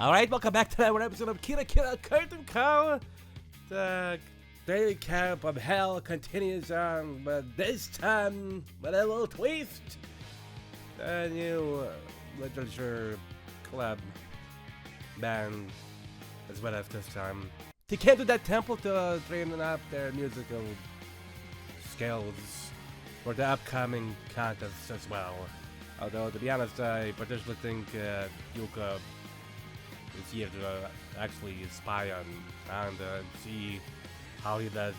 Alright, welcome back to another episode of Kira Kira Curtain Call. The daily camp of hell continues on, but this time with a little twist. The new literature club band is with us this time. They came to that temple to train up their musical skills for the upcoming contests as well. Although, to be honest, I particularly think Yuka is here to actually spy on and see how he does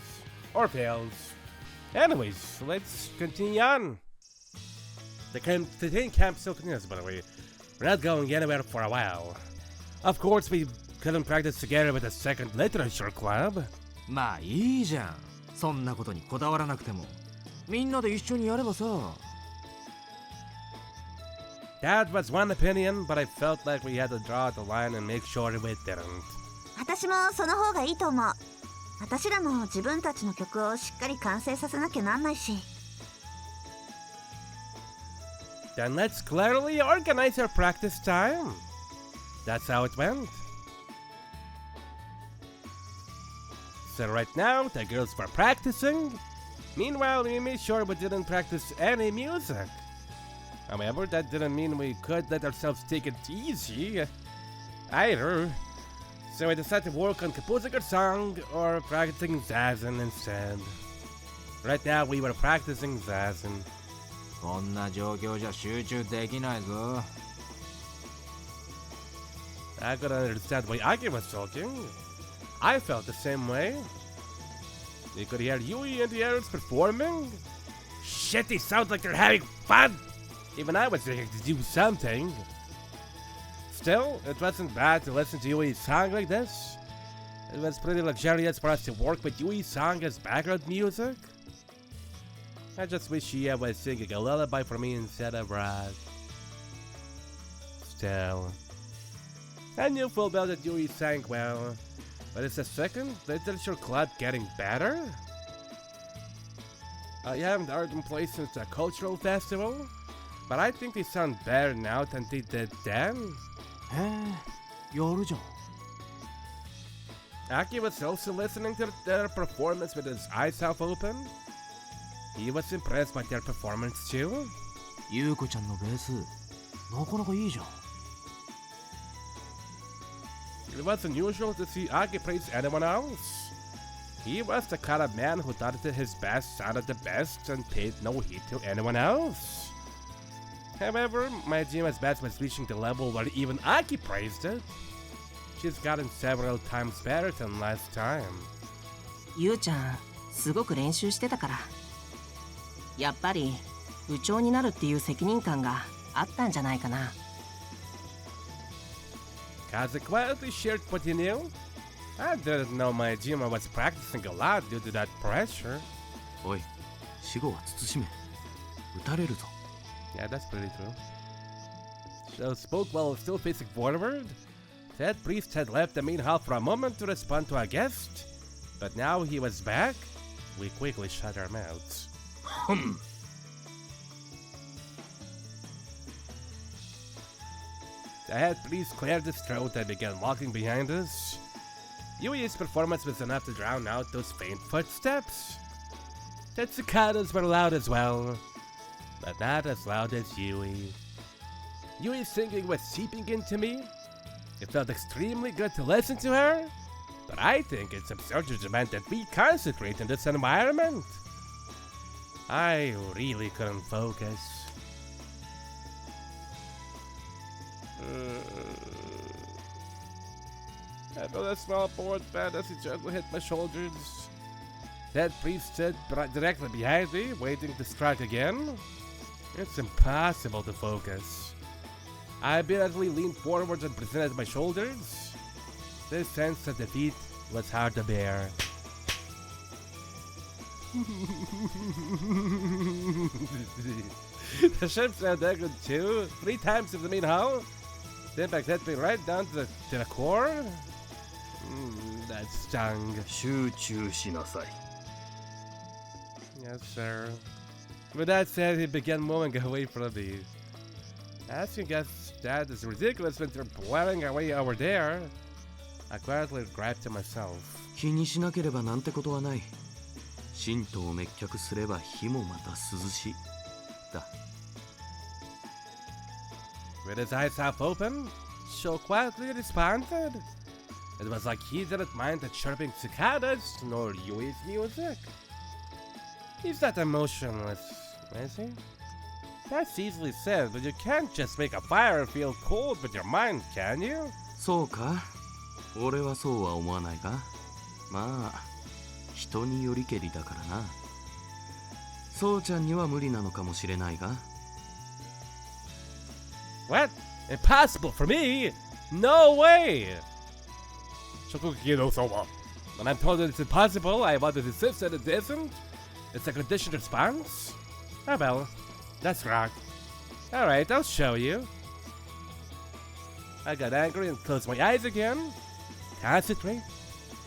or fails. Anyways, let's continue on. The training camp still continues, by the way. We're not going anywhere for a while. Of course, we couldn't practice together with the second literature club. まあいいじゃん。そんなことにこだわらなくても。みんなで一緒にやればさ。That was one opinion, but I felt like we had to draw the line and make sure we didn't. 私もその方がいいと思う。私らも自分たちの曲をしっかり完成させなきゃなんないし。Then let's clearly organize our practice time. That's how it went. So right now, the girls were practicing. Meanwhile, we made sure we didn't practice any music. However, that didn't mean we could let ourselves take it easy either. So we decided to work on composing a song or practicing zazen instead. Right now, we were practicing zazen. こんな状況じゃ集中できないぞ。I couldn't understand why Aki was talking. I felt the same way. You could hear Yui and the others performing. Shit, they sound like they're having fun! Even I was ready to do something. Still, it wasn't bad to listen to Yui's song like this. It was pretty luxurious for us to work with Yui's song as background music. I just wish Shia was singing a lullaby for me instead of rock. Still, I knew full well that Yui sang well, but is the second literature club getting better? I haven't heard them play since the cultural festival, but I think they sound better now than they did then. へえ、やるじゃん。Aki was also listening to their performance with his eyes half open. He was impressed by their performance too. ゆうこちゃんのベース、なかなかいいじゃん。It was unusual to see Aki praise anyone else. He was the kind of man who thought that his best sounded the best and paid no heed to anyone else. However, my Jima's best was reaching the level where even Aki praised it. She's gotten several times better than last time. ゆうちゃん、すごく練習してたから。やっぱり部長になるっていう責任感があったんじゃないかな。Kaze quietly shared what he knew. I didn't know my Jima was practicing a lot due to that pressure. おい、死後は慎め。撃たれるぞ。Yeah, that's pretty true. So spoke while still facing forward. That priest had left the main hall for a moment to respond to our guest, but now he was back. We quickly shut our mouths. The head priest cleared his throat and began walking behind us. Yui's performance was enough to drown out those faint footsteps. The cicadas were loud as well, but not as loud as Yui. Yui's singing was seeping into me. It felt extremely good to listen to her, but I think it's absurd to demand that we concentrate in this environment. I really couldn't focus. I felt a small board band as he gently hit my shoulders. That priest stood directly behind me, waiting to strike again. It's impossible to focus. I immediately leaned forward and presented my shoulders. This sense of defeat was hard to bear. The ship sounded echoed 3 times in the main hall. The impact hit me right down to the core. That stung. 集中しなさい。Yes, sir. With that said, he began moving away from me. As you guess, that is ridiculous when they're blaring away over there. I quietly grabbed to myself. 気にしなければなんてことはない。神道を滅却すれば火もまた涼しい。だ。With his eyes half open, Sho quietly responded. It was like he didn't mind the chirping cicadas nor Yui's music. He's not emotionless, is he? That's easily said, but you can't just make a fire feel cold with your mind, can you? そうか。俺はそうは思わないが。まあ、人によりけりだからな。そうちゃんには無理なのかもしれないが。What? Impossible for me? No way! Shokuki no Soma. When I'm told that it's impossible, I want to insist that it isn't. It's a conditioned response? Oh well, that's wrong. Alright, I'll show you. I got angry and closed my eyes again. Concentrate.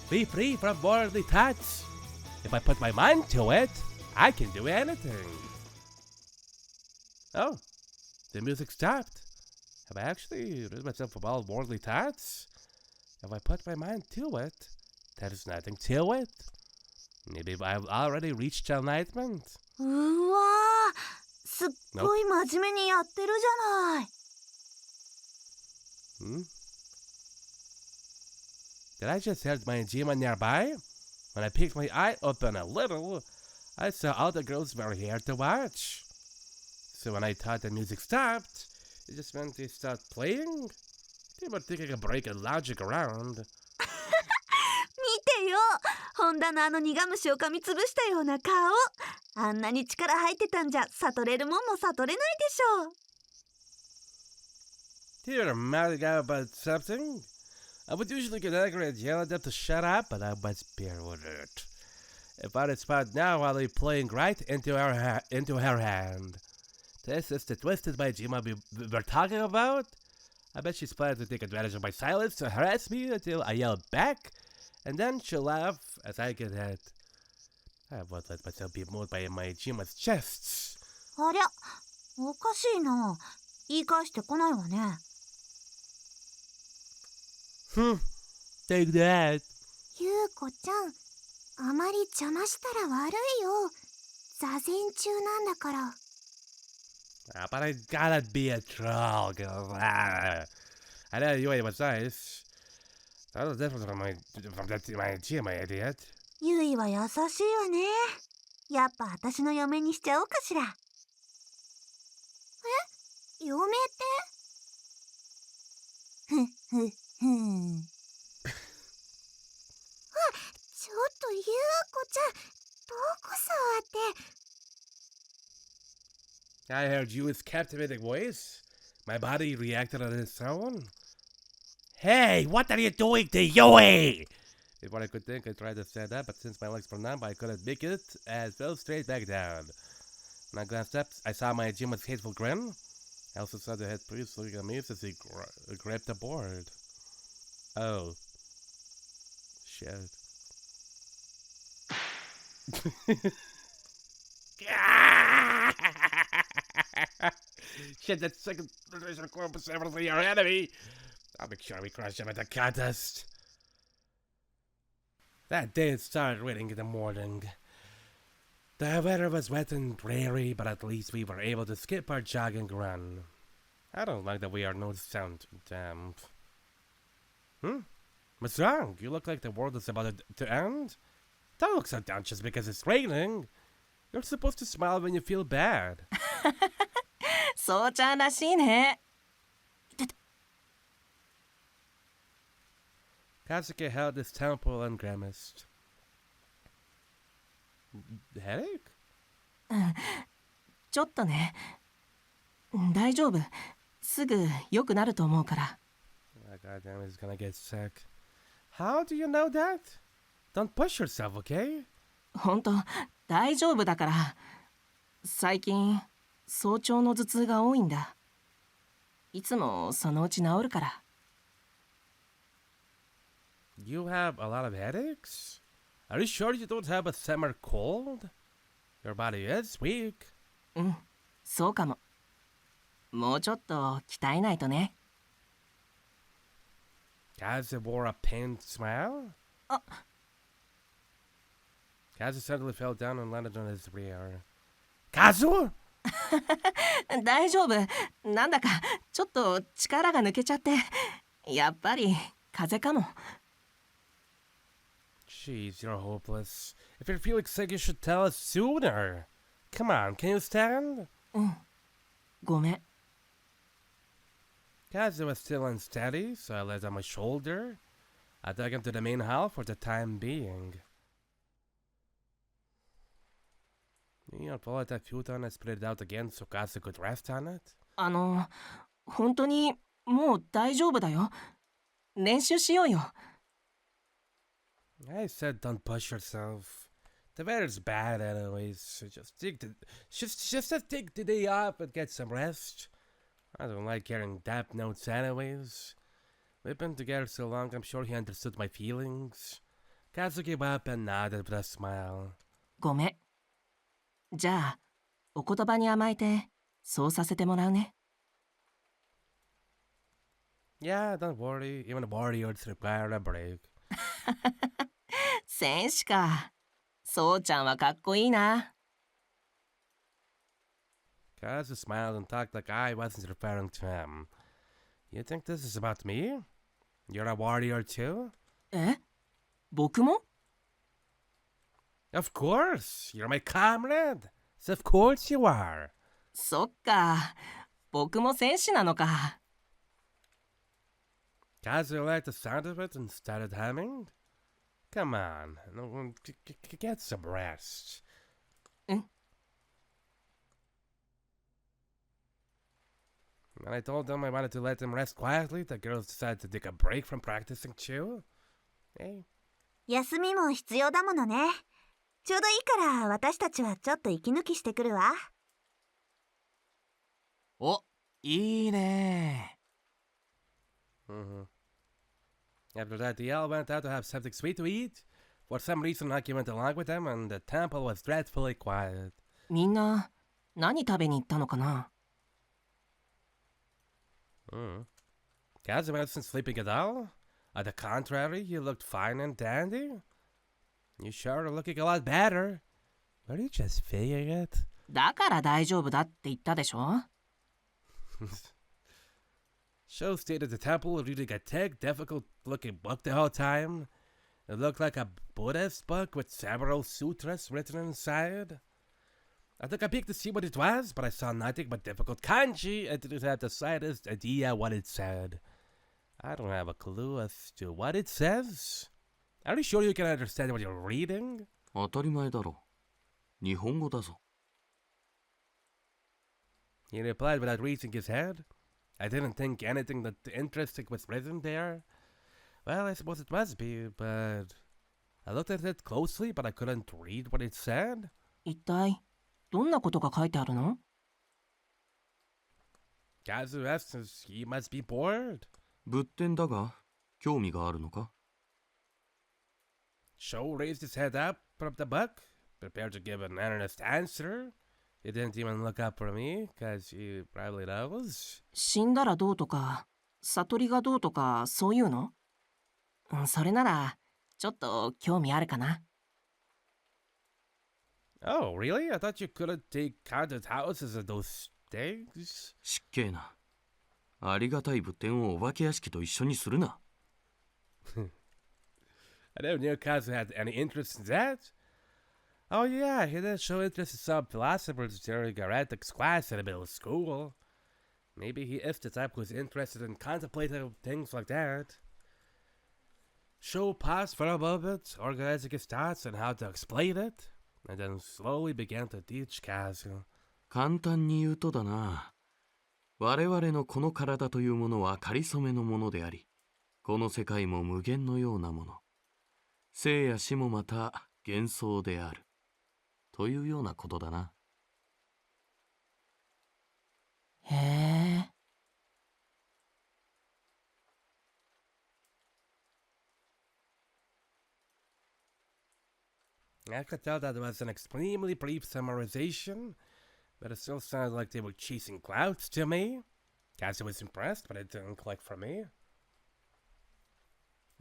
Be free from worldly thoughts. If I put my mind to it, I can do anything. Oh, the music stopped. Have I actually rid myself of all worldly thoughts? If I put my mind to it, there's nothing to it. Maybe I've already reached enlightenment. うわー、すっごい真面目にやってるじゃない。Hmm? Did I just have my Jima nearby? When I picked my eye open a little, I saw all the girls were here to watch. So when I thought the music stopped, it just meant they stopped playing? They were taking a break and lounging around. 見てよ、ホンダのあの苦虫を噛みつぶしたような顔。あんなに力入ってたんじゃ悟れるもんも悟れないでしょう。You're mad about something? I would usually get angry and yell at them to shut up, but I must bear with it. If I respond now while they're playing right into her hand. This is the twisted by Jima we're talking about? I bet she's planning to take advantage of my silence to harass me until I yell back, and then she'll laugh as I get hit. I won't let myself be moved by my Jima's chests. ありゃ、おかしいな。言い返してこないわね。Take that. ゆうこちゃん、あまり邪魔したら悪いよ。座禅中なんだから。But I gotta be a troll, girl. I know you ain't was nice. That was different from my Jima, idiot. ゆいは優しいわね。やっぱ私の嫁にしちゃおうかしら。え？嫁って？ふんふんふん。あ、ちょっとゆうこちゃん、どこ触って。I heard Yui's captivating voice. My body reacted on its own. Hey, what are you doing to Yui? Before I could think, I tried to stand up, but since my legs were numb, I couldn't make it and fell straight back down. When I glanced up, I saw my Jima's hateful grin. I also saw the head priest looking at me as he grabbed the board. Oh. Shit. Shit, that second generation corpus evidently our enemy. I'll make sure we crush him at the contest. That day it started raining in the morning. The weather was wet and dreary, but at least we were able to skip our jogging run. I don't like that we are no sound damp. What's wrong? You look like the world is about to end? Don't look so down just because it's raining. You're supposed to smile when you feel bad. そうちゃんらしいね。Katsuki held his temple and grimaced. Headache? ちょっとね。大丈夫。すぐ良くなると思うから。Goddamn, he's gonna get sick. How do you know that? Don't push yourself, okay? ほんと、大丈夫だから。最近、早朝の頭痛が多いんだ。いつもそのうち治るから。You have a lot of headaches? Are you sure you don't have a summer cold? Your body is weak. うん、そうかも。もうちょっと鍛えないとね。 Kazu wore a pained smile. Kazu suddenly fell down and landed on his rear. Kazu? 大丈夫。なんだかちょっと力が抜けちゃって。やっぱり風邪かも。 Jeez, you're hopeless. If you're feeling sick, you should tell us sooner. Come on, can you stand? ごめん。 Kazu was still unsteady, so I laid on my shoulder. I dug into the main hall for the time being. You pull out that futon and split it out again so Kazu could rest on it? 本当にもう大丈夫だよ。練習しようよ。 I said don't push yourself. The weather's bad anyways, so just take the day off and get some rest. I don't like hearing dap notes anyways. We've been together so long, I'm sure he understood my feelings. Kazu gave up and nodded with a smile. ごめん。じゃあ、お言葉に甘えて、そうさせてもらうね。 Yeah, don't worry. Even warriors require a break. 戦士か。そうちゃんはかっこいいな。 Kazu smiled and talked like I wasn't referring to him. You think this is about me? You're a warrior too? え？僕も？ Of course! You're my comrade! So of course you are! そっか。僕も戦士なのか。 Kazu liked the sound of it and started humming. Come on, get some rest. ん？ When I told them I wanted to let them rest quietly, the girls decided to take a break from practicing too. Hey. 休みも必要だものね。ちょうどいいから私たちはちょっと息抜きしてくるわ。お、いいね。 After that, they all went out to have something sweet to eat. For some reason, Aki went along with them, and the temple was dreadfully quiet. みんな、何食べに行ったのかな？ Kazu wasn't sleeping at all. On the contrary, he looked fine and dandy. You sure are looking a lot better. Were you just faking it? だから大丈夫だって言ったでしょ？ Sho stayed at the temple reading a thick, difficult-looking book the whole time. It looked like a Buddhist book with several sutras written inside. I took a peek to see what it was, but I saw nothing but difficult kanji and didn't have the slightest idea what it said. I don't have a clue as to what it says. Are you sure you can understand what you're reading? 当たり前だろ。日本語だぞ。 He replied without raising his head. I didn't think anything that interesting was written there. Well, I suppose it must be, but I looked at it closely, but I couldn't read what it said. 一体、どんなことが書いてあるの？ Kazu asked since he must be bored. 仏典だが、興味があるのか？ Sho raised his head up from the book, prepared to give an earnest answer. He didn't even look up for me, cause he probably knows. 死んだらどうとか、悟りがどうとか、そういうの？それなら、ちょっと興味あるかな。 Oh, really? I thought you couldn't take haunted houses and those things. 失敬な。ありがたい仏典をお化け屋敷と一緒にするな。I never knew Kazu had any interest in that. Oh yeah, he did show interest in some philosophers during a ethics class in the middle of school. Maybe he is the type who's interested in contemplative things like that. Sho paused for a moment, organizing his thoughts on how to explain it, and then slowly began to teach Kazu. 簡単に言うとだな。我々のこの体というものは仮初めのものであり、この世界も無限のようなもの。生や死もまた幻想である。というようなことだな。へえ。 I could tell that was an extremely brief summarization, But it still sounded like they were chasing clouds to me. Kazu was impressed, but it didn't click for me.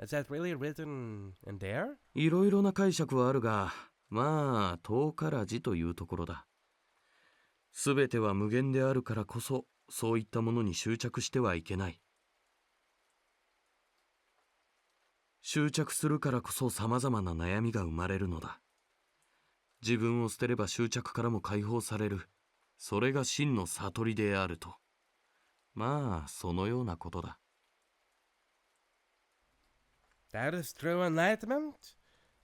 Is that really written in there? いろいろな解釈はあるが、まあ遠からずというところだ。すべては無限であるからこそ、そういったものに執着してはいけない。執着するからこそ様々な悩みが生まれるのだ。自分を捨てれば執着からも解放される。それが真の悟りであると。まあ、そのようなことだ。That is true enlightenment?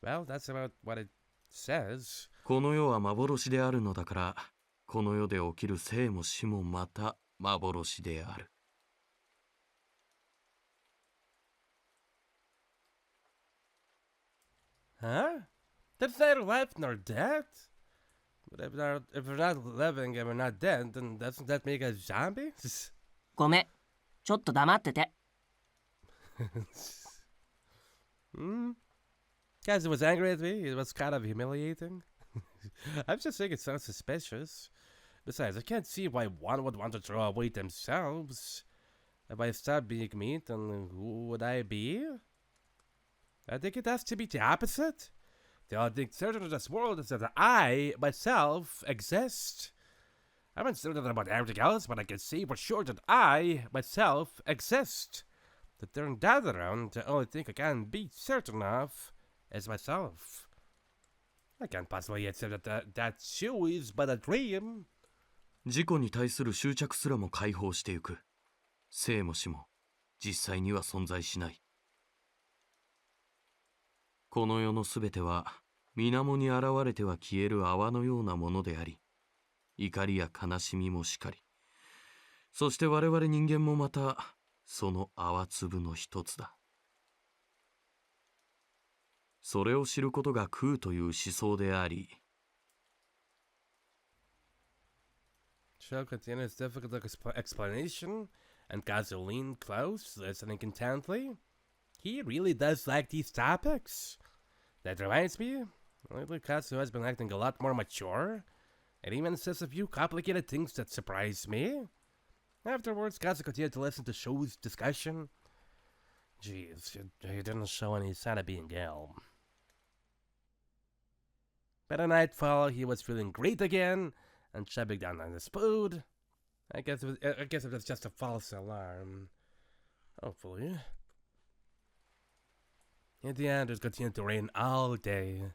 Well, that's about what it says. この世は幻であるのだから、この世で起きる生も死もまた幻である。Huh? There's neither life nor death? But if we're not living and we're not dead, then doesn't that make us zombies? ごめん、ちょっと黙ってて。Guys, it was angry at me. It was kind of humiliating. I'm just saying it sounds suspicious. Besides, I can't see why one would want to throw away themselves. If I stopped being me, then who would I be? I think it has to be the opposite. The only thing certain in this world is that I, myself, exist. I'm uncertain about everything else, but I can see for sure that I, myself, exist. To turn that around, the only thing I can be certain of is myself. I can't possibly accept that too is but a dream. 自己に対する執着すらも解放してゆく。生も死も実際には存在しない。この世のすべては水面に現れては消える泡のようなものであり、怒りや悲しみもしかり、そして我々人間もまたその泡粒の一つだ。それを知ることが空という思想であり、Show continues difficult explanation, and Kazu leaned close, listening intently. He really does like these topics. That reminds me, lately Kazu has been acting a lot more mature, and even says a few complicated things that surprise me. Afterwards, Kazu continued to listen to Shou's discussion. Jeez, he didn't show any sign of being ill. By the nightfall, he was feeling great again, and chopping down on his food. I guess it was just a false alarm. Hopefully. In the end, it continued to rain all day.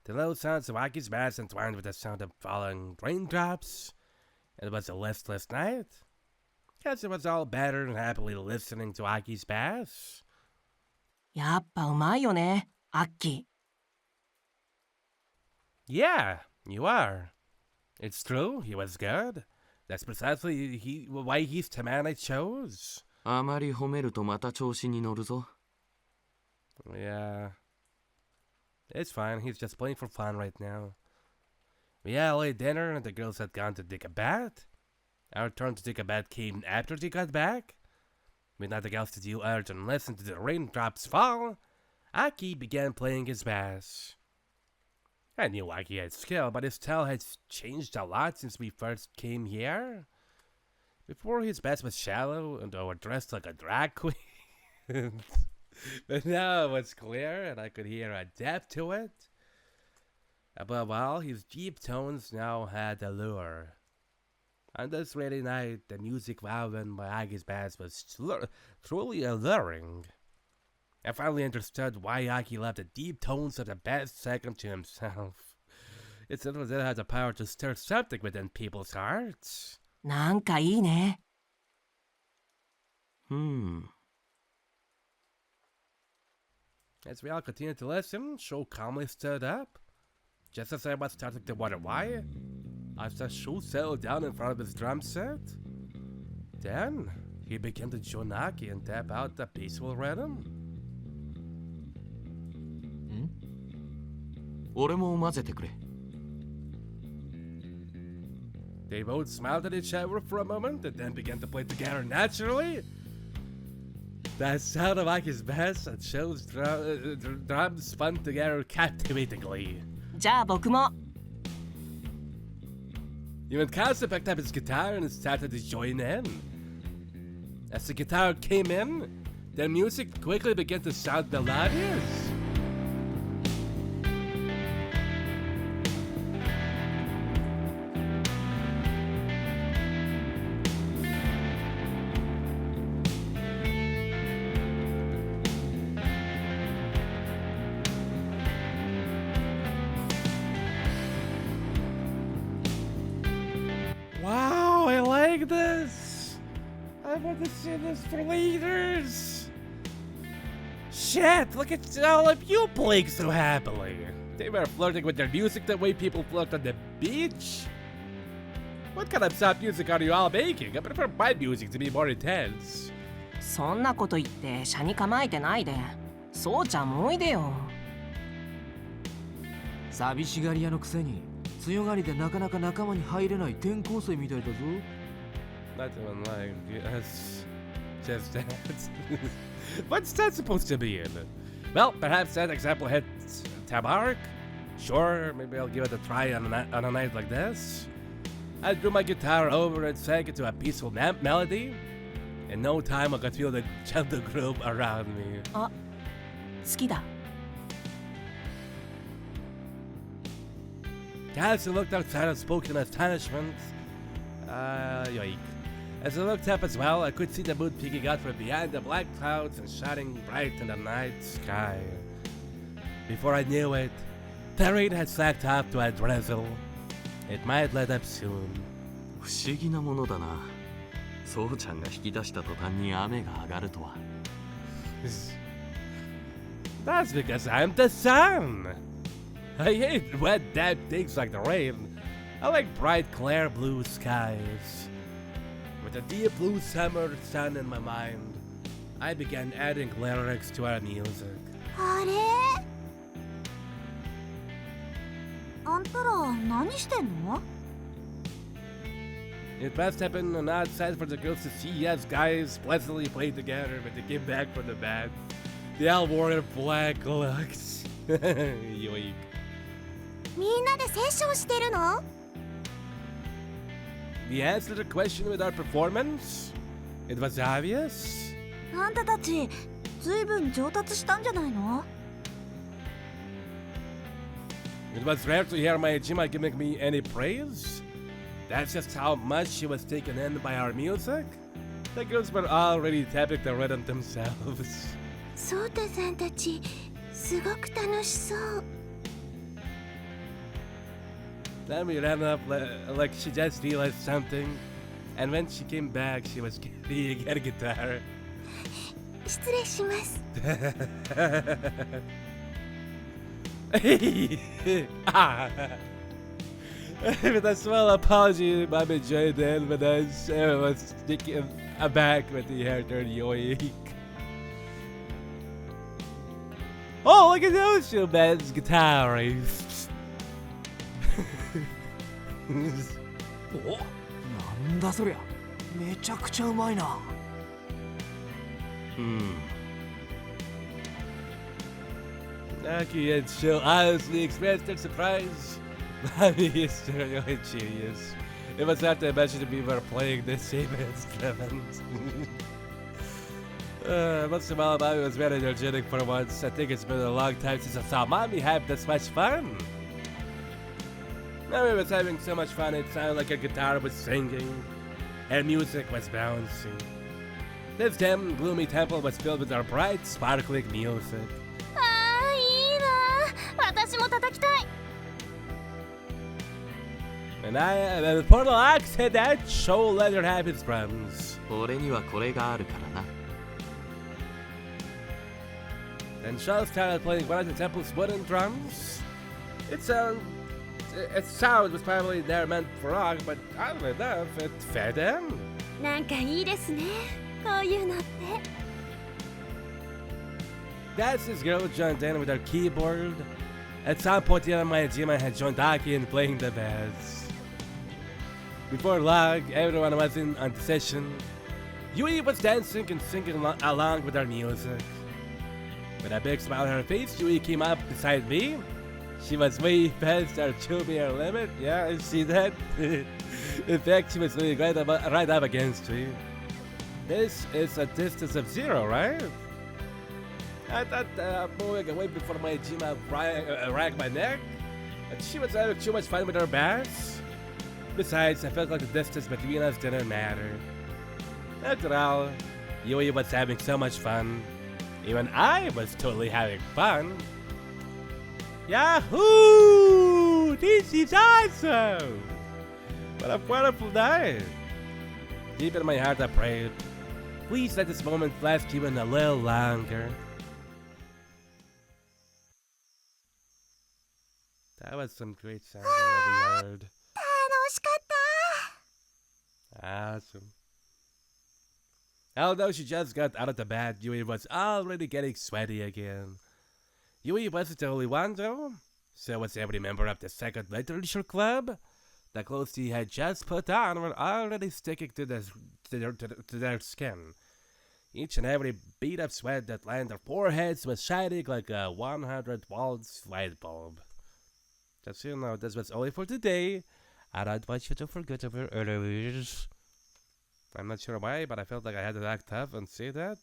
The low sounds of Aki's bass entwined with the sound of falling raindrops. It was a listless night. Kazu was all better and happily listening to Aki's bass. やっぱうまいよね、アッキー。Yeah, you are. It's true, he was good. That's precisely why he's the man I chose. あまり褒めるとまた調子に乗るぞ。Yeah. It's fine, he's just playing for fun right now. We had a late dinner and the girls had gone to take a bath. Our turn to take a bath came after they got back. With nothing else to do other than listen to the raindrops fall, Aki began playing his bass. I knew Aki had skill, but his style has changed a lot since we first came here. Before, his bass was shallow and or dressed like a drag queen. But now it was clear and I could hear a depth to it. Above all, his deep tones now had allure. On this rainy night, the music woven by Aki's bass was truly alluring. I finally understood why Aki left the deep tones of the bass second to himself. It certainly did have the power to stir something within people's hearts. なんかいいね。As we all continued to listen, Sho calmly stood up. Just as I was starting to wonder why, I saw Sho settle down in front of his drum set. Then, he began to join Aki and tap out the peaceful rhythm. 俺も混ぜてくれ。They both smiled at each other for a moment and then began to play together naturally. The sound of Aki's bass and Sho's drums spun together captivatingly. じゃあ僕も。Even Kasa picked up his guitar and started to join in. As the guitar came in, the music quickly began to sound melodious. Wow, I like this! I want to see this for leaders! Shit, look at all of you playing so happily! They were flirting with their music the way people flirt on the beach? What kind of soft music are you all making? I prefer my music to be more intense. そんなこと言って車に構えてないで。そうちゃんもおいでよ。寂しがり屋のくせに強がりでなかなか仲間に入れない転校生みたいだぞ。Not even like, yes, just that. What's that supposed to be in? Well, perhaps that example hits Tabark? Sure, maybe I'll give it a try on a night like this. I drew my guitar over and sang it to a peaceful melody. In no time, I could feel the gentle groove around me. 好きだ。As I looked outside, I spoke in astonishment. Yoik. As I looked up as well, I could see the moon peeking out from behind the black clouds and shining bright in the night sky. Before I knew it, the rain had slacked off to a drizzle. It might let up soon. 不思議なものだな。そうちゃんが引き出した途端に雨が上がるとは。That's because I'm the sun. I hate wet, damp things like the rain. I like bright, clear blue skies. With a deep blue summer sun in my mind, I began adding lyrics to our music. あれあんたら何してんの？ It must have been an odd sight for the girls to see us guys pleasantly play together when they came back from the band. They all wore their black looks. Yoink. みんなでセッションしてるの？ The answer to the question with our performance? It was obvious. あんたたちずいぶん上達したんじゃないの？ It was rare to hear my Jima giving me any praise. That's just how much she was taken in by our music. The girls were already tapping the rhythm themselves. ソータさんたちすごく楽しそう。 Then we ran up like she just realized something. And when she came back, she was carrying a guitar. 失礼します。With a small apology, Mommy joined in with us. Everyone was taken aback when the hair turned yoink. Oh, look at those two men's guitarists. お、なんだそりゃ。めちゃくちゃうまいな。Aki and Chill honestly expressed their surprise. Mommy is really genius. It must have to imagine that we were playing the same instrument. Once in a while, Mommy was very energetic for once. I think it's been a long time since I saw Mommy have this much fun. Mommy was having so much fun, it sounded like her guitar was singing. Her music was bouncing. This dim, gloomy temple was filled with our bright, sparkling music. ああ、いいな。私も叩きたい。 And the portal ox had that show let her have his drums. 俺にはこれがあるからな。 Then Charles started playing one of the temple's wooden drums. Its sound was probably never meant for rock, but oddly enough, it fit in. なんかいいですね。こういうのって。 That's this girl joined in with her keyboard. At some point, the other Mayajima had joined Aki in playing the bass. Before long, everyone was in on the session. Yui was dancing and singing along with our music. With a big smile on her face, Yui came up beside me. She was way past our 2-meter limit. Yeah, I see that. In fact, she was leaning right up against me. This is a distance of 0, right? I thought moving away before my Jima ragged my neck. But she was having too much fun with her bass. Besides, I felt like the distance between us didn't matter. After all, Yui was having so much fun. Even I was totally having fun. Yahoo! This is awesome! What a wonderful night! Deep in my heart I prayed, please let this moment last even a little longer. That was some great sound I already heard. 楽しかった。 Awesome. Although she just got out of the bed, Yui was already getting sweaty again. Yui wasn't the only one though. So was every member of the second literature club. The clothes he had just put on were already sticking to their skin. Each and every bead of sweat that lined their foreheads was shining like a 100-volt light bulb. Just so you know, this was only for today. I don't want you to forget about earlier. I'm not sure why, but I felt like I had to act tough and say that.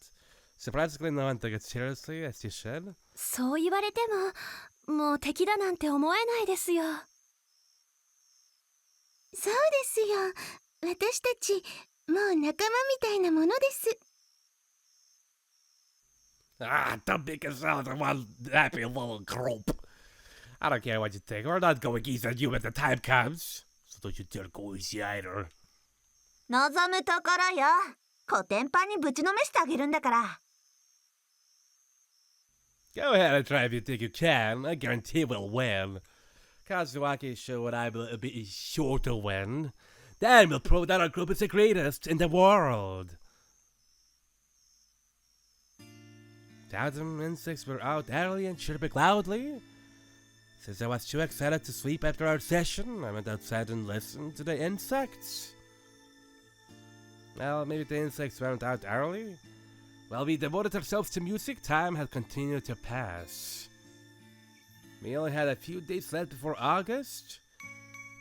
Surprisingly, no one took it seriously, as you should. そう言われても、もう敵だなんて思えないですよ。そうですよ。私たち、もう仲間みたいなものです。Ah, don't make us sound like one happy little group. I don't care what you think. We're not going easy on you when the time comes. So don't you dare go easy either. 望むところよ。コテンパンにぶちのめしてあげるんだから。Go ahead and try if you think you can. I guarantee we'll win. Kazuaki showed I will be sure to win. Then we'll prove that our group is the greatest in the world. Thousand insects were out early and chirping loudly. Since I was too excited to sleep after our session, I went outside and listened to the insects. Well, maybe the insects went out early. While we devoted ourselves to music, time had continued to pass. We only had a few days left before August.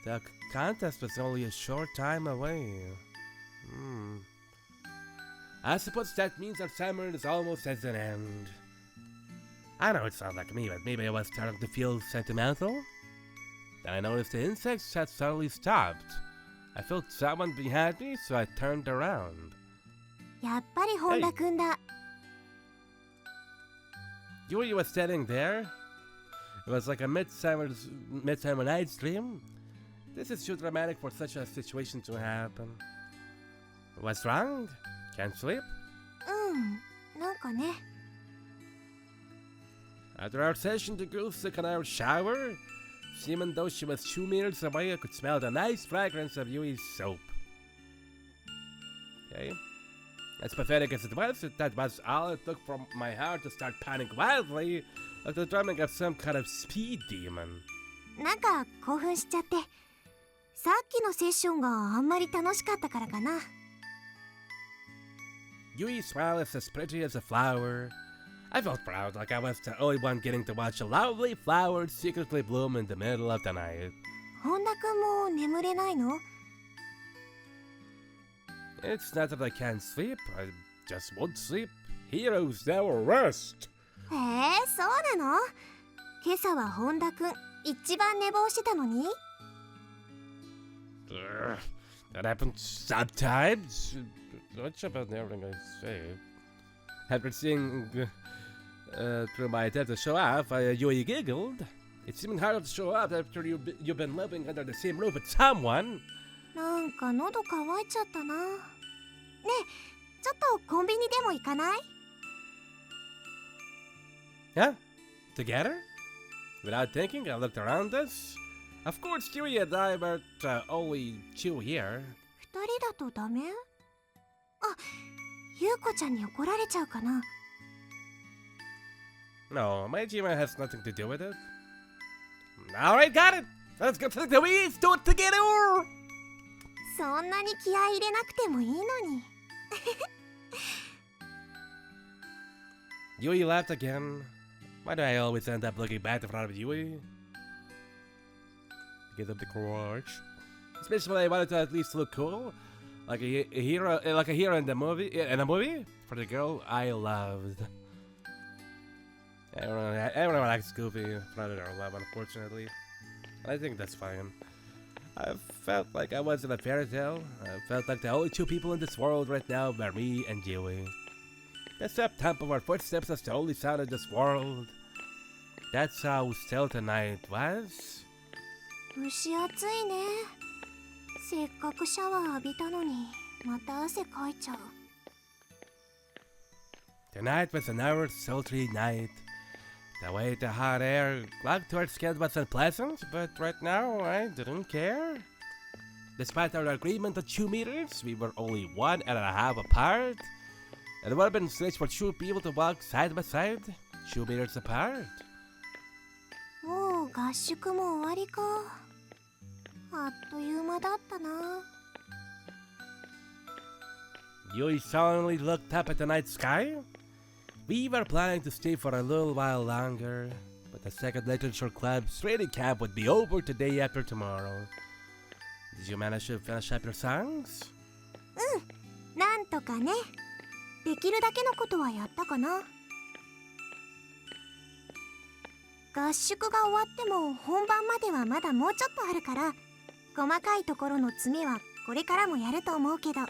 The contest was only a short time away. I suppose that means our summer is almost at an end. I know it sounds like me, but maybe I was starting to feel sentimental. Then I noticed the insects had suddenly stopped. I felt someone behind me, so I turned around. やっぱり本田くんだ。Yui was standing there. It was like a midsummer night's dream. This is too dramatic for such a situation to happen. What's wrong? Can't sleep? なんかね。After our session, the girls took an hour shower. Even though she was 2 meters away, I could smell the nice fragrance of Yui's soap. Okay. As pathetic as it was, that was all it took for my heart to start pounding wildly, like the drumming of some kind of speed demon. なんか興奮しちゃって。さっきのセッションがあんまり楽しかったからかな。Yui's smile is as pretty as a flower. I felt proud, like I was the only one getting to watch a lovely flower secretly bloom in the middle of the night. 本田くんも眠れないの？ It's not that I can't sleep, I just won't sleep. Heroes never rest. へえ、そうなの？今朝は本田くん一番寝坊してたのに？ That happens sometimes. Watch about everything I say. After seeing through my attempt to show off, Yui giggled. It's even harder to show off after you've been living under the same roof with someone. なんか喉乾いちゃったな。ねえ、ちょっとコンビニでも行かない？ Yeah? Together? Without thinking, I looked around us. Of course, Yui and I were only two here. 二人だとダメ？あ、ゆうこちゃんに怒られちゃうかな。 No, my Jima has nothing to do with it. Alright, got it! Let's go to the Wii's, do it together! そんなに気合い入れなくてもいいのに。Yui laughed again. Why do I always end up looking back in front of Yui? Get up the courage. Especially when I wanted to at least look cool, like a hero in the movie. In a movie for the girl I loved. Everyone likes Goofy, Predator Love, unfortunately. I think that's fine. I felt like I was in a fairy tale. I felt like the only two people in this world right now were me and Dewey. The soft thump of our footsteps was the only sound in this world. That's how still tonight was. 蒸し暑いね。せっかくシャワー浴びたのにまた汗かいちゃう。Tonight was another sultry night. The way the hot air clung to our skin was unpleasant, but right now I didn't care. Despite our agreement on 2 meters, we were only 1.5 apart. It would have been strange for two people to walk side by side, 2 meters apart. もう合宿も終わりか。あっという間だったな。Yui solemnly looked up at the night sky. We were planning to stay for a little while longer, but the second literature club's training camp would be over today after tomorrow. Did you manage to finish up your songs? なんとかね。できるだけのことはやったかな。合宿が終わっても本番まではまだもうちょっとあるから、細かいところの詰めはこれからもやると思うけど。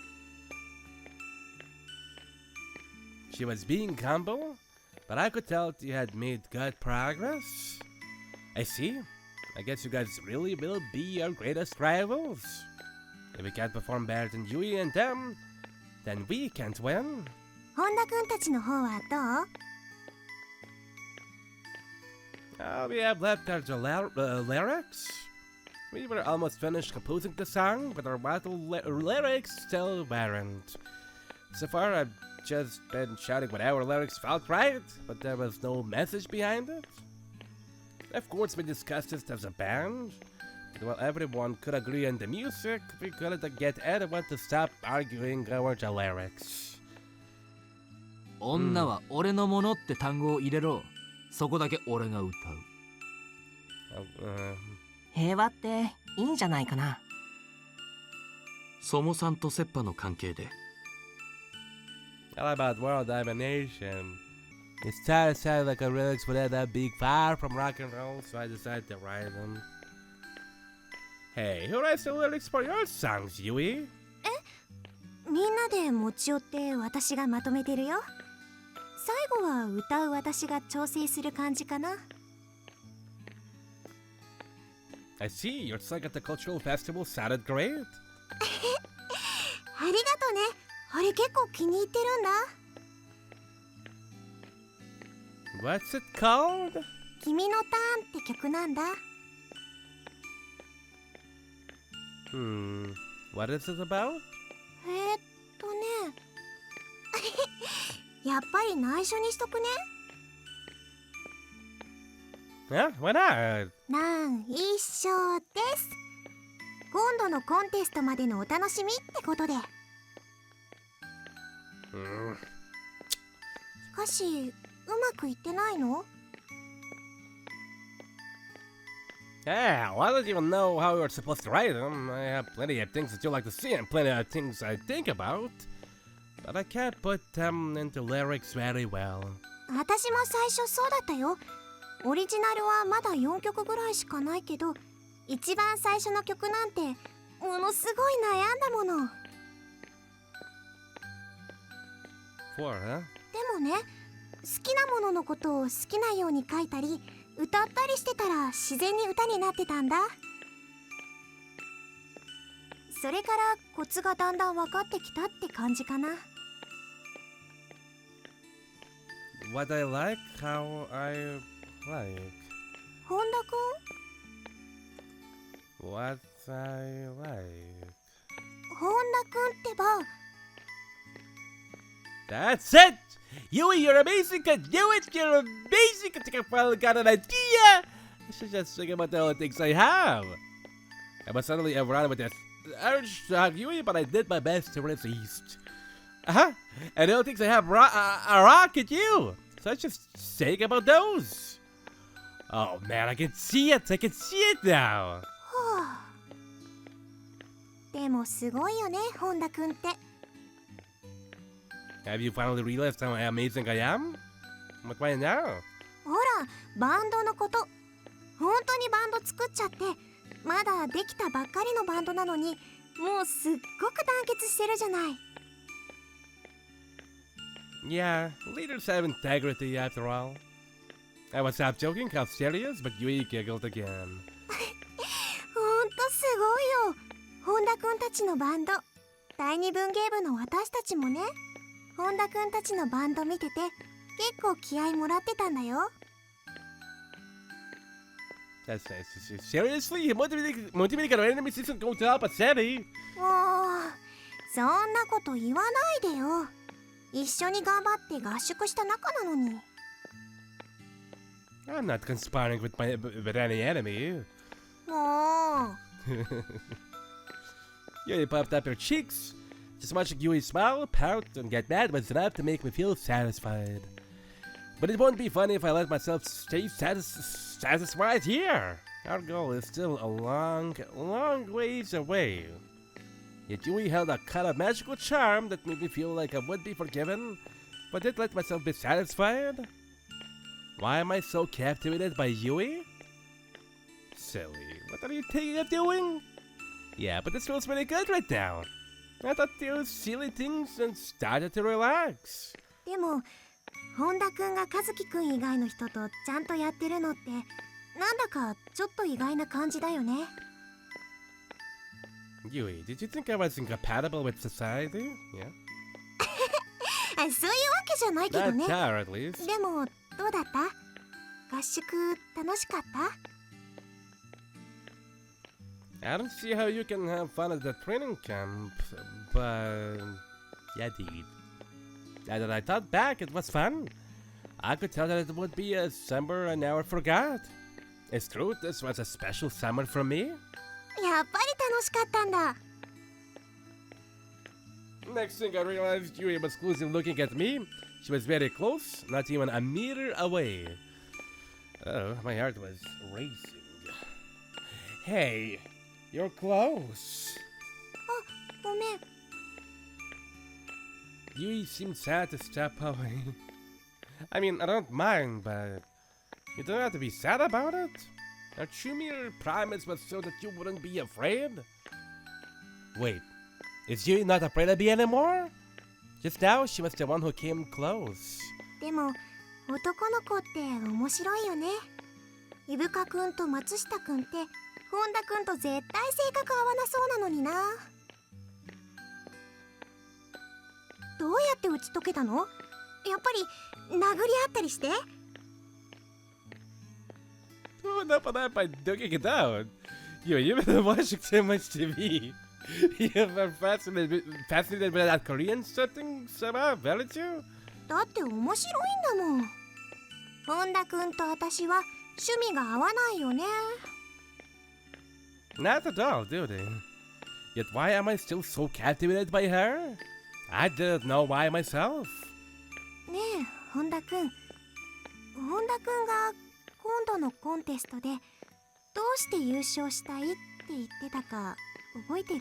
She was being humble, but I could tell you had made good progress. I see. I guess you guys really will be our greatest rivals. If we can't perform better than Yui and them, then we can't win. 本田くんたちの方はどう？ We have left our lyrics. We were almost finished composing the song, but our battle lyrics still weren't. So far, I've just been shouting whatever lyrics felt right, but there was no message behind it. Of course, we discussed this as a band, but while everyone could agree on the music, we couldn't get anyone to stop arguing over the lyrics. 女は俺のものって単語を入れろ。そこだけ俺が歌う。平和っていいんじゃないかな。ソモさんとセッパの関係で。All about world domination. It sounded like a lyrics would end up being far from rock and roll, so I decided to write them. Hey, who writes the lyrics for your songs, Yui? みんなで持ち寄って私がまとめてるよ。最後は歌う私が調整する感じかな。I see, your song at the cultural festival sounded great. ありがとね。あれ結構気に入ってるんだ。What's it called? 君のターンって曲なんだ。What is it about? やっぱり内緒にしとくね。Yeah, why not? なん一緒です。今度のコンテストまでのお楽しみってことで。歌詞うまくいってないの？ Yeah, well, I don't even know how you're supposed to write them. I have plenty of things that you like to see and plenty of things I think about. But I can't put them into lyrics very well. 私も最初そうだったよ。オリジナルはまだ4曲ぐらいしかないけど、一番最初の曲なんてものすごい悩んだもの。For, huh? でもね、好きなもののことを好きなように書いたり歌ったりしてたら自然に歌になってたんだ。それからコツがだんだん分かってきたって感じかな。What I like, how I like. 本田くん？ What I like. 本田くんってば。That's it! Yui, you're amazing! Can do it! You're amazing! I think I finally got an idea! I should just think about the only things I have. I was suddenly overrun with this urge to hug Yui, but I did my best to resist. And the only things I have are rock and you! So I just think about those. Oh man, I can see it! I can see it now! でもすごいよね、本田くんって。 Have you finally realized how amazing I am? Look right now. ほら、バンドのこと。本当にバンド作っちゃって、まだできたばっかりのバンドなのに、もうすっごく団結してるじゃない。 Yeah, leaders have integrity after all. I was half joking, half serious, but Yui giggled again. ほんとすごいよ。本田くんたちのバンド。第二文芸部の私たちもね、本田くんたちのバンド見てて、結構気合いもらってたんだよ。 That's nice. Seriously? Motivating our enemies isn't going to help us any. もう、そんなこと言わないでよ。一緒に頑張って合宿した仲なのに。 I'm not conspiring with any enemy. もう。 Yui popped up her cheeks. Just watching Yui smile, pout, and get mad was enough to make me feel satisfied. But it won't be funny if I let myself stay satisfied here. Our goal is still a long, long ways away. Yet Yui held a kind of magical charm that made me feel like I would be forgiven, but didn't let myself be satisfied. Why am I so captivated by Yui? Silly, what are you thinking of doing? Yeah, but this feels really good right now. I thought those silly things and started to relax. でも、本田くんが和樹くん以外の人とちゃんとやってるのって、なんだかちょっと意外な感じだよね。 Yui, did you think I was incompatible with society? Yeah? そういうわけじゃないけど Not ね。 her, at least. でも、どうだった？合宿楽しかった？ I don't see how you can have fun at the training camp, but yeah, dude. Now that I thought back, it was fun. I could tell that it would be a summer I never forgot. It's true, this was a special summer for me. やっぱり楽しかったんだ。 Next thing I realized, Yui was closely looking at me. She was very close, not even a meter away. Oh, my heart was racing. Hey, you're close. あ、ごめん。 Yui seemed sad to step away. I mean, I don't mind, but you don't have to be sad about it. Our mere promise was so that you wouldn't be afraid. Wait, is Yui not afraid of me anymore? Just now, she was the one who came close. でも、男の子って面白いよね。伊深くんと松下くんって、本田くんと絶対性格合わなそうなのにな。どうやって打ち解けたの？やっぱり殴り合ったりして？ Oh, not by duking it out. You've been watching too much TV. You've been fascinated by that Korean setting somehow, haven't you? だって面白いんだもん。本田くんと私は趣味が合わないよね。 Not at all, do they? Yet why am I still so captivated by her? I didn't know why myself. ねえ、本田くん。本田くんが今度のコンテストでどうして優勝したいって言ってたか覚えてる？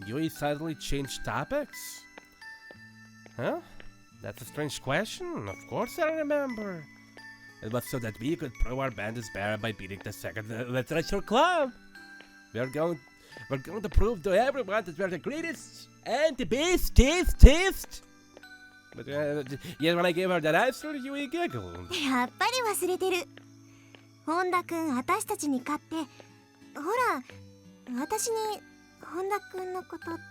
Yui suddenly changed topics? Huh? That's a strange question. Of course I remember. It was so that we could prove our band is better by beating the second literature club. We're going to prove to everyone that we're the greatest and the bestest. But yet when I gave her that answer, Yui giggled. やっぱり忘れてる。本田くん、私たちに勝って、ほら、私に本田くんのことって。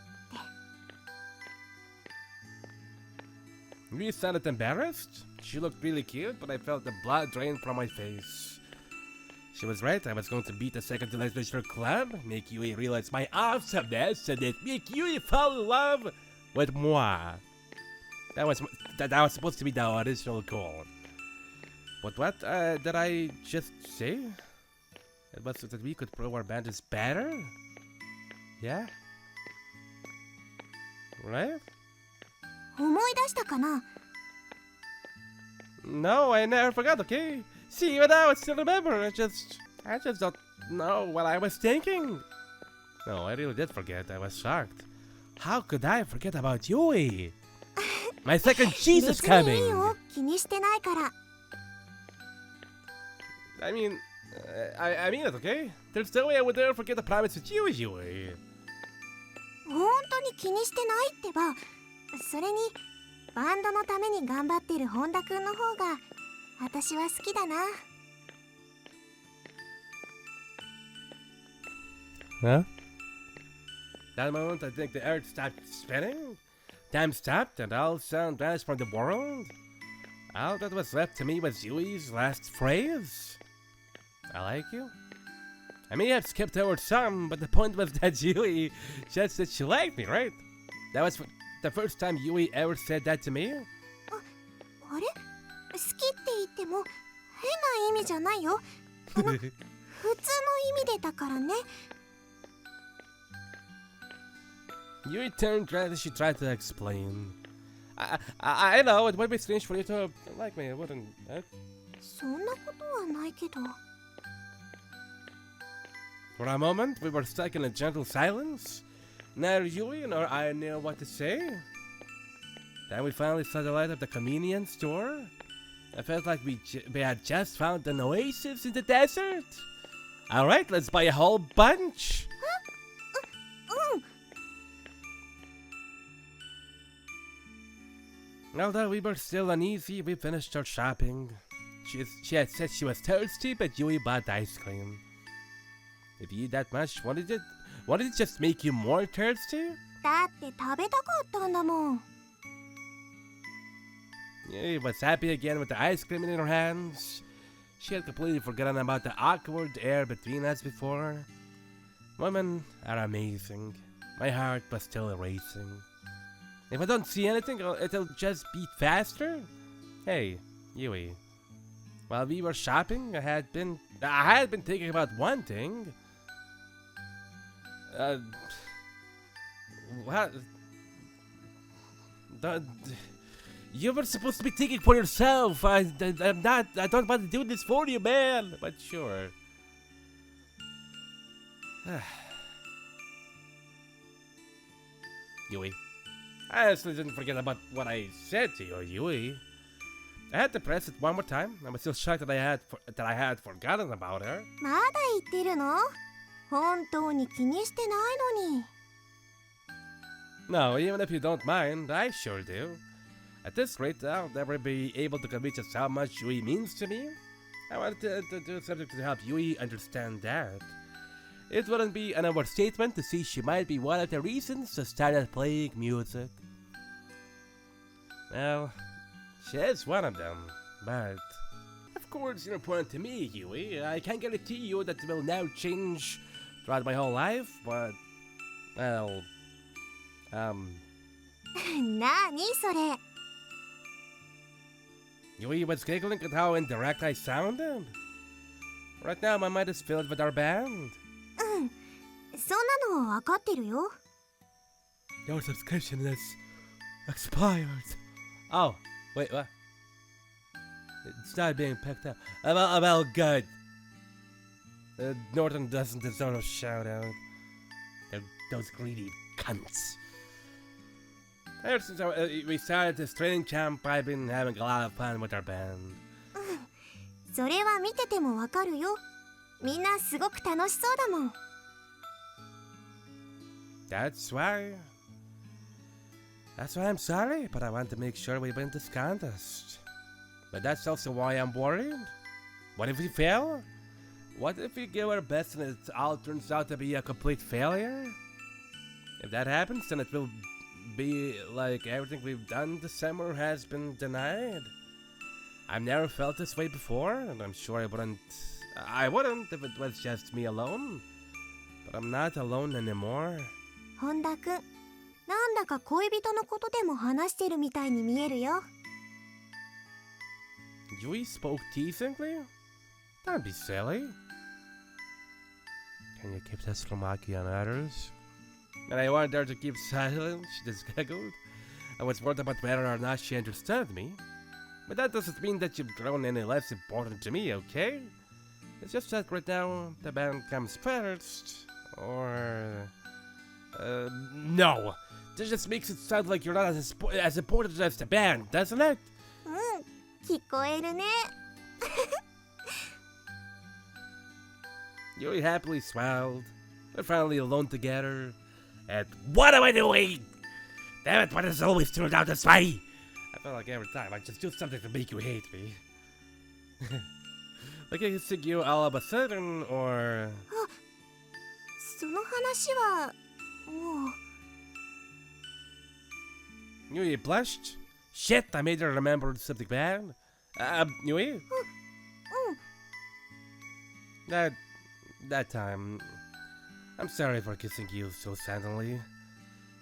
Yui sounded embarrassed. She looked really cute, but I felt the blood drain from my face. She was right, I was going to beat the second literature club, make Yui realize my awesomeness, and then make Yui fall in love with moi. That was supposed to be the original goal. But what did I just say? It was so that we could prove our band is better? Yeah? Right? 思い出したかな？ No, I never forgot, okay? See, even now I still remember. I just don't know what I was thinking. No, I really did forget. I was shocked. How could I forget about Yui? My second Jesus 別にいい coming! よ、気にしてないから。 I mean, I mean it, okay? There's no way I would ever forget the promise with you, Yui. 本当に気にしてないってば。それにバンドのために頑張ってる本田くんの方が私は好きだな。 Huh? That moment, I think the earth stopped spinning. Time stopped, and all sound vanished from the world. All that was left to me was Yui's last phrase. I like you. I may have skipped over some, but the point was that Yui just said she liked me, right? That was the first time Yui ever said that to me. あれ？好きって言っても変な意味じゃないよ。普通の意味でだからね。 Yui turned red as she tried to explain. I know, it might be strange for you to like me, it wouldn't it? そんなことはないけど。 For a moment, we were stuck in a gentle silence. Neither Yui nor I knew what to say. Then we finally saw the light of the convenience store. I felt like we had just found an oasis in the desert. Alright, let's buy a whole bunch. Although we were still uneasy, we finished our shopping. She had said she was thirsty, but Yui bought ice cream. If you eat that much, wouldn't it just make you more thirsty? だって食べたかったんだもん。 Yui was happy again with the ice cream in her hands. She had completely forgotten about the awkward air between us before. Women are amazing. My heart was still racing. If I don't see anything, it'll just beat faster. Hey, Yui. While we were shopping, I had been thinking about one thing. What? You were supposed to be thinking for yourself. I'm not. I don't want to do this for you, man. But sure. Yui. I honestly didn't forget about what I said to you, Yui. I had to press it one more time. I was still shocked that I had forgotten about her. まだ言ってるの？本当に気にしてないのに。 No, even if you don't mind, I sure do. At this rate, I'll never be able to convey just how much Yui means to me. I wanted to do something to help Yui understand that. It wouldn't be an overstatement to say she might be one of the reasons I started playing music. Well, she is one of them, but of course you're important to me, Yui. I can't guarantee you that it will now change throughout my whole life, but, well, なにそれ？ Yui was giggling at how indirect I sounded. Right now, my mind is filled with our band. うん、そんなの分かってるよ。 Your subscription is expired. Oh, wait, what? It's not being picked up. Well, good. Norton doesn't deserve a shout out. They're those greedy cunts. Ever since we started this training camp, I've been having a lot of fun with our band. それは見てても分かるよ。みんなすごく楽しそうだもん。 That's why I'm sorry, but I want to make sure we win this contest. But that's also why I'm worried. What if we fail? What if we give our best and it all turns out to be a complete failure? If that happens, then it will be like everything we've done this summer has been denied. I've never felt this way before, and I'm sure I wouldn't if it was just me alone. But I'm not alone anymore. 本田くん、なんだか恋人のことでも話してるみたいに見えるよ。 Yui spoke teasingly? Don't be silly. Can you keep this from Maki and others? And I wanted her to keep silent. She just giggled. I was worried about whether or not she understood me. But that doesn't mean that you've grown any less important to me, okay? It's just that right now the band comes first. Or No. This just makes it sound like you're not as important as the band, doesn't it? 聞こえるね。 Yui happily smiled. We're finally alone together. And what am I doing? Damn it, why does it always turn out this way? I feel like every time I just do something to make you hate me. Like I can sing you all of a sudden, or... その話はもう。 Yui blushed. Shit, I made her remember something bad. Yui? That time, I'm sorry for kissing you so suddenly.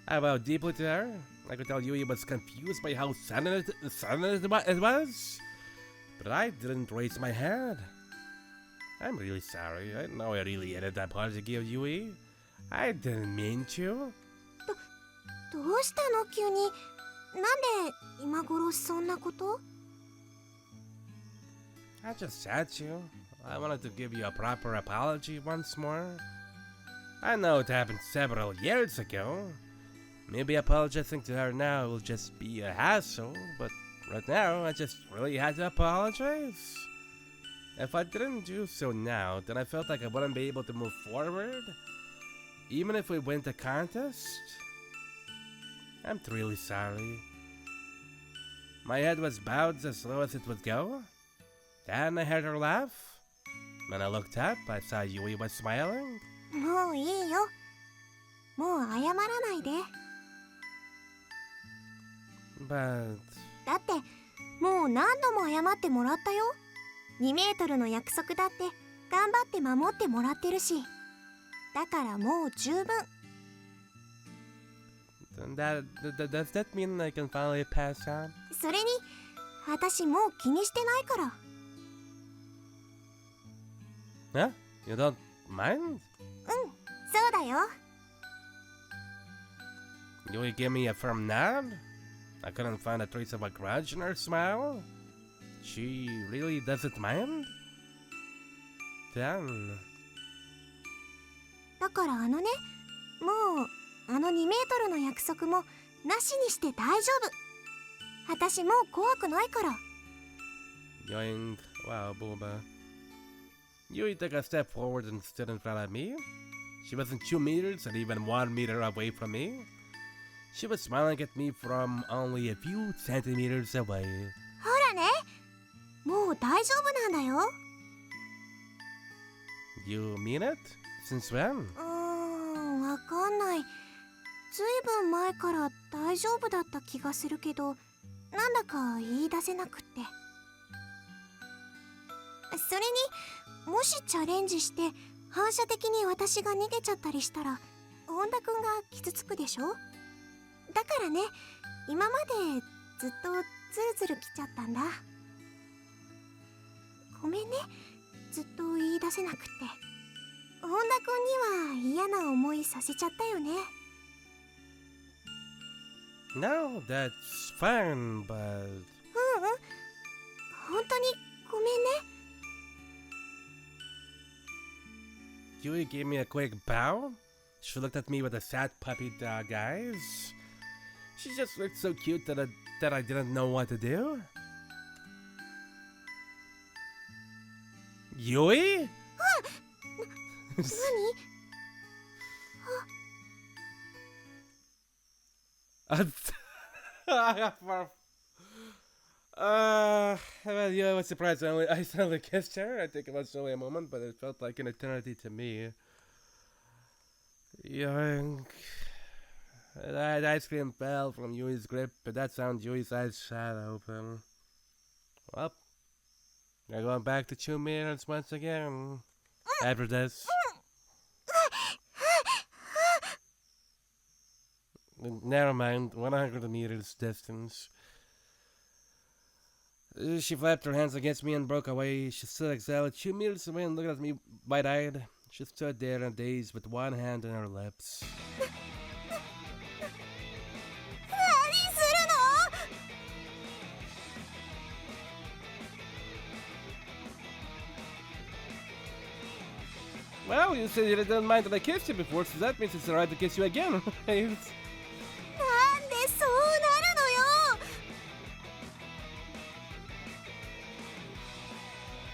I bowed deeply to her. I could tell Yui was confused by how sudden it was. But I didn't raise my head. I'm really sorry. I know I really ended that party to give Yui. I didn't mean to. どうしたの急に。なんで今頃そんなこと？ I just had you. I wanted to give you a proper apology once more. I know it happened several years ago. Maybe apologizing to her now will just be a hassle, but right now I just really had to apologize. If I didn't do so now, then I felt like I wouldn't be able to move forward, even if we win the contest. I'm really sorry. My head was bowed as low as it would go. Then I heard her laugh. When I looked up, I saw Yui was smiling. もういいよ。もう謝らないで。 But だってもう何度も謝ってもらったよ。2メートルの約束だって頑張って守ってもらってるし。だからもう十分。 does that mean I can finally pass on? それに私もう気にしてないから。 Huh? You don't mind? そうだよ。 Yui gave me a firm nod. I couldn't find a trace of a grudge in her smile. She really doesn't mind? Then... だからもう2メートルの約束もなしにして大丈夫。私もう怖くないから。 Yoink. Wow, Booba. Yui took a step forward and stood in front of me. She wasn't 2 meters and even 1 meter away from me. She was smiling at me from only a few centimeters away. ほらね、もう大丈夫なんだよ。 You mean it? Since when? わかんない。ずいぶん前から大丈夫だった気がするけど、なんだか言い出せなくって。それにもしチャレンジして反射的に私が逃げちゃったりしたら本田くんが傷つくでしょ。だからね、今までずっとズルズル来ちゃったんだ。ごめんね、ずっと言い出せなくって。本田くんには嫌な思いさせちゃったよね。 No, that's fine, but... 本当にごめんね。 Yui gave me a quick bow. She looked at me with the sad puppy dog eyes. She just looked so cute that I didn't know what to do. Yui? 何? Yeah, I was surprised. I suddenly kissed her. I think it was only a moment, but it felt like an eternity to me. Yoink. That ice cream fell from Yui's grip, but that sound Yui's eyes shot open. Well, we're going back to 2 meters once again. After this. Never mind, 100 meters distance. She flapped her hands against me and broke away. She stood exhaled 2 meters away and looked at me wide-eyed. She stood there in a daze with one hand on her lips. 何するの？ Well, you said you didn't mind that I kissed you before, so that means it's alright to kiss you again, right? なんでそうなる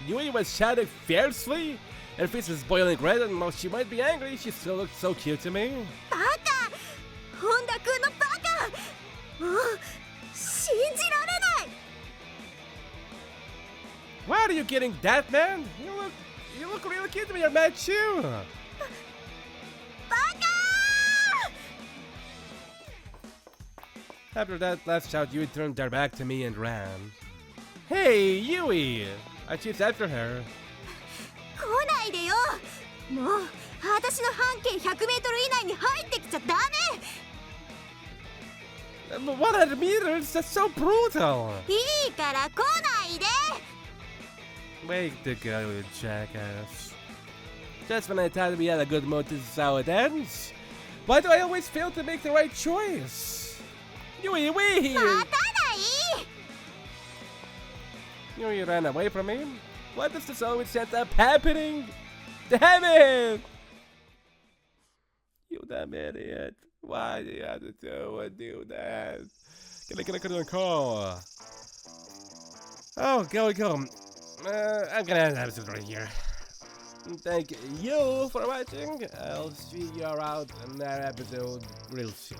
のよ。 Yui was shouting fiercely. Her face was boiling red, and while she might be angry, she still looked so cute to me. バカ、本田君のバカ。もう信じられない。 Why are you getting that, man? You look really cute when you're mad too. バカ。 After that last shout, Yui turned her back to me and ran. Hey, Yui! I chased after her. 来ないでよ。もう私の半径100メートル以内に入ってきちゃダメ。 100 meters? That's so brutal! いいから来ないで。 Way to go, you jackass. Just when I thought we had a good mood, this is how it ends. Why do I always fail to make the right choice? Yui, wait! 待たない。 Yui ran away from me? Why does this always end up happening? Damn it! You damn idiot. Why do you have to do that? Can I get a call? Oh, go. I'm gonna end the episode right here. Thank you for watching. I'll see you around in that episode real soon.